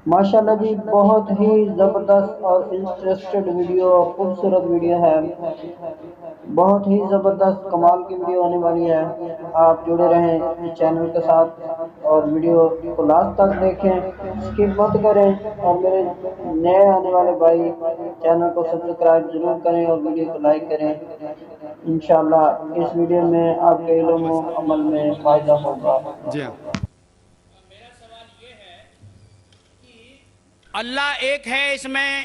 ماشاءاللہ جی، بہت ہی زبردست اور انٹرسٹڈ ویڈیو، خوبصورت ویڈیو ہے، بہت ہی زبردست کمال کی ویڈیو ہونے والی ہے۔ آپ جڑے رہیں اس چینل کے ساتھ اور ویڈیو کو لاسٹ تک دیکھیں، اسکپ مت کریں، اور میرے نئے آنے والے بھائی چینل کو سبسکرائب ضرور کریں اور ویڈیو کو لائک کریں۔ انشاءاللہ اس ویڈیو میں آپ کے علم و عمل میں فائدہ ہوگا۔ جی ہاں، میرا سوال یہ ہے کہ اللہ ایک ہے، اس میں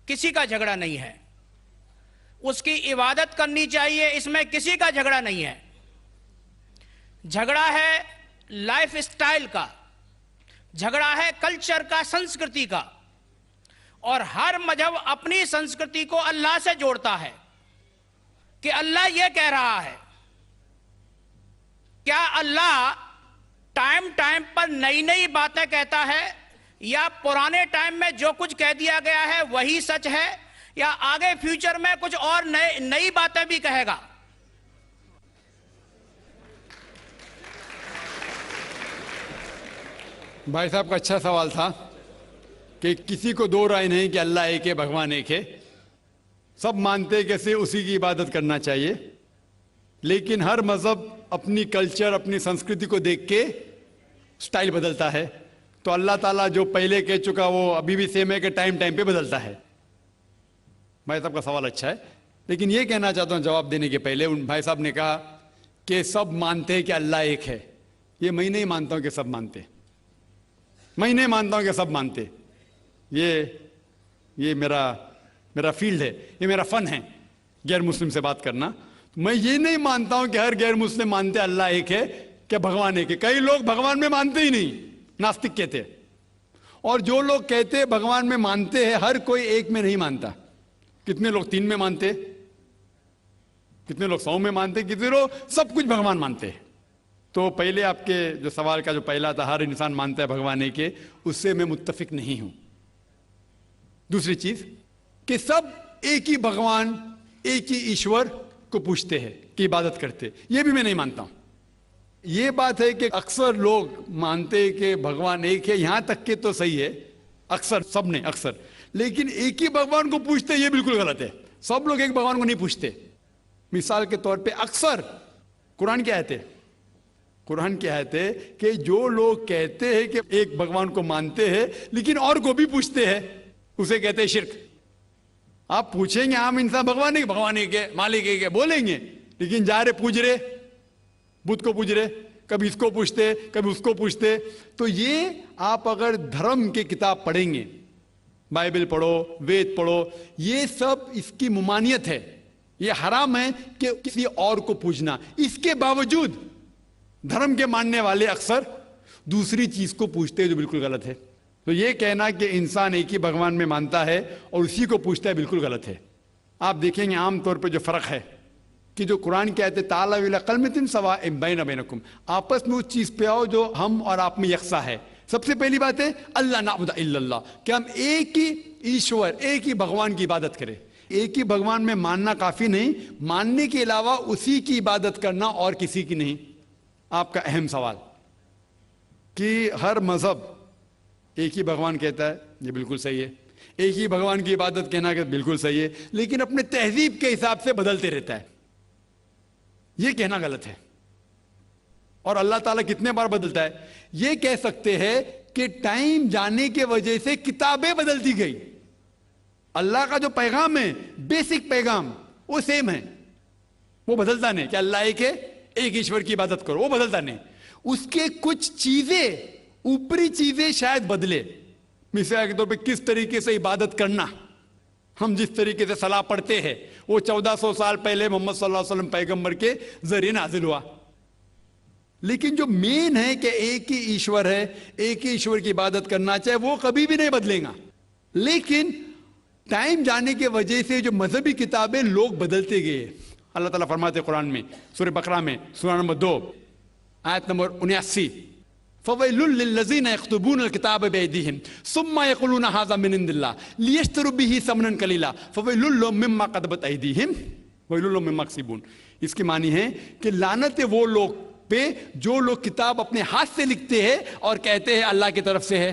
کسی کا جھگڑا نہیں ہے، اس کی عبادت کرنی چاہیے، اس میں کسی کا جھگڑا نہیں ہے۔ جھگڑا ہے لائف سٹائل کا، جھگڑا ہے کلچر کا، سنسکرتی کا، اور ہر مذہب اپنی سنسکرتی کو اللہ سے جوڑتا ہے کہ اللہ یہ کہہ رہا ہے۔ کیا اللہ ٹائم ٹائم پر نئی نئی باتیں کہتا ہے، یا پرانے ٹائم میں جو کچھ کہہ دیا گیا ہے وہی سچ ہے، یا آگے فیوچر میں کچھ اور نئی باتیں بھی کہے گا؟ بھائی صاحب کا اچھا سوال تھا کہ کسی کو دو رائے نہیں کہ اللہ ایک ہے، بھگوان ایک ہے، سب مانتے کہ صرف اسی کی عبادت کرنا چاہیے، لیکن ہر مذہب اپنی کلچر، اپنی سنسکرتی کو دیکھ کے سٹائل بدلتا ہے۔ تو اللہ تعالیٰ جو پہلے کہہ چکا وہ ابھی بھی سیم ہے کہ ٹائم ٹائم پہ بدلتا ہے۔ بھائی صاحب کا سوال اچھا ہے، لیکن یہ کہنا چاہتا ہوں جواب دینے کے پہلے، ان بھائی صاحب نے کہا کہ سب مانتے ہیں کہ اللہ ایک ہے۔ یہ میں نہیں مانتا ہوں کہ سب مانتے، میں نہیں مانتا ہوں کہ سب مانتے۔ یہ میرا فیلڈ ہے، یہ میرا فن ہے، غیر مسلم سے بات کرنا۔ میں یہ نہیں مانتا ہوں کہ ہر غیر مسلم مانتے اللہ ایک ہے، کہ بھگوان ایک ہے۔ کئی لوگ بھگوان میں مانتے ہی نہیں، ناستک کہتے ہیں، اور جو لوگ کہتے بھگوان میں مانتے ہیں، ہر کوئی ایک میں نہیں مانتا۔ کتنے لوگ 3 میں مانتے، کتنے لوگ 100 میں مانتے، کتنے لوگ سب کچھ بھگوان مانتے ہیں۔ تو پہلے آپ کے جو سوال کا جو پہلا تھا، ہر انسان مانتا ہے بھگوان ایک ہے، اس سے میں متفق نہیں ہوں۔ دوسری چیز کہ سب ایک ہی بھگوان، ایک ہی ایشور کو پوجتے ہیں، کی عبادت کرتے، یہ بھی میں نہیں مانتا ہوں۔ یہ بات ہے کہ اکثر لوگ مانتے ہیں کہ بھگوان ایک ہے، یہاں تک کہ تو صحیح ہے، اکثر، سب نے اکثر، لیکن ایک ہی بھگوان کو پوجتے یہ بالکل غلط ہے۔ سب لوگ ایک بھگوان کو نہیں پوجتے۔ مثال کے طور پہ اکثر قرآن کی آیت ہے، قرآن کی آیت ہے کہ جو لوگ کہتے ہیں کہ ایک بھگوان کو مانتے ہیں لیکن اور کو بھی پوجتے ہیں، اسے کہتے ہیں شرک۔ آپ پوچھیں گے عام انسان بھگوان ایک ہے، مالک ایک ہے بولیں گے، لیکن جا رہے پوج رہے، بدھ کو پوج رہے، کبھی اس کو پوچھتے کبھی اس کو پوچھتے۔ تو یہ آپ اگر دھرم کی کتاب پڑھیں گے، بائبل پڑھو، وید پڑھو، یہ سب اس کی ممانعت ہے، یہ حرام ہے کہ کسی اور کو پوجنا۔ اس کے باوجود دھرم کے ماننے والے اکثر دوسری چیز کو پوجتے ہیں جو بالکل غلط ہے۔ تو یہ کہنا کہ انسان ایک ہی بھگوان میں مانتا ہے اور اسی کو پوجتا ہے بالکل غلط ہے۔ آپ دیکھیں گے عام طور پہ جو فرق ہے کہ جو قرآن کی آیت ہے تعالیٰ الی کلمۃ سواء بین بینکم، آپس میں اس چیز پہ آؤ جو ہم اور آپ میں یکساں ہے۔ سب سے پہلی بات ہے اللہ نعبد الا اللہ، کہ ہم ایک ہی ایشور، ایک ہی بھگوان کی عبادت کریں۔ ایک ہی بھگوان میں ماننا کافی نہیں، ماننے کے علاوہ اسی کی عبادت کرنا اور کسی کی نہیں۔ آپ کا اہم سوال کہ ہر مذہب ایک ہی بھگوان کہتا ہے، یہ بالکل صحیح ہے۔ ایک ہی بھگوان کی عبادت کہنا کہ بالکل صحیح ہے، لیکن اپنے تہذیب کے حساب سے بدلتے رہتا ہے، یہ کہنا غلط ہے۔ اور اللہ تعالیٰ کتنے بار بدلتا ہے؟ یہ کہہ سکتے ہیں کہ ٹائم جانے کی وجہ سے کتابیں بدلتی گئی، اللہ کا جو پیغام ہے، بیسک پیغام وہ سیم ہے، وہ بدلتا نہیں کہ اللہ ایک ہے، ایک ایشور کی عبادت کرو، وہ بدلتا نہیں۔ اس کے کچھ چیزیں، اوپری چیزیں شاید بدلے، مثال کے طور پہ کس طریقے سے عبادت کرنا، ہم جس طریقے سے صلاح پڑھتے ہیں وہ 1400 سال پہلے محمد صلی اللہ علیہ وسلم پیغمبر کے ذریعے نازل ہوا، لیکن جو مین ہے کہ ایک ہی ایشور ہے، ایک ہی ایشور کی عبادت کرنا چاہے، وہ کبھی بھی نہیں بدلے گا۔ لیکن ٹائم جانے کی وجہ سے جو مذہبی کتابیں لوگ بدلتے گئے، اللہ تعالیٰ فرماتے قرآن میں سورہ بقرہ میں سورہ نمبر 2 آیت نمبر 79، فَوَيْلٌ لِّلَّذِينَ يَكْتُبُونَ الْكِتَابَ بِأَيْدِيهِمْ ثُمَّ يَقُولُونَ هَٰذَا مِنْ عِندِ اللَّهِ لِيَشْتَرُوا بِهِ ثَمَنًا قَلِيلًا فَوَيْلٌ لَّهُم مِّمَّا كَتَبَتْ أَيْدِيهِمْ وَوَيْلٌ لَّهُم مِّمَّا يَكْسِبُونَ۔ اس کی معنی ہے کہ لعنت ہے وہ لوگ پہ جو لوگ کتاب اپنے ہاتھ سے لکھتے ہیں اور کہتے ہیں اللہ کی طرف سے ہے۔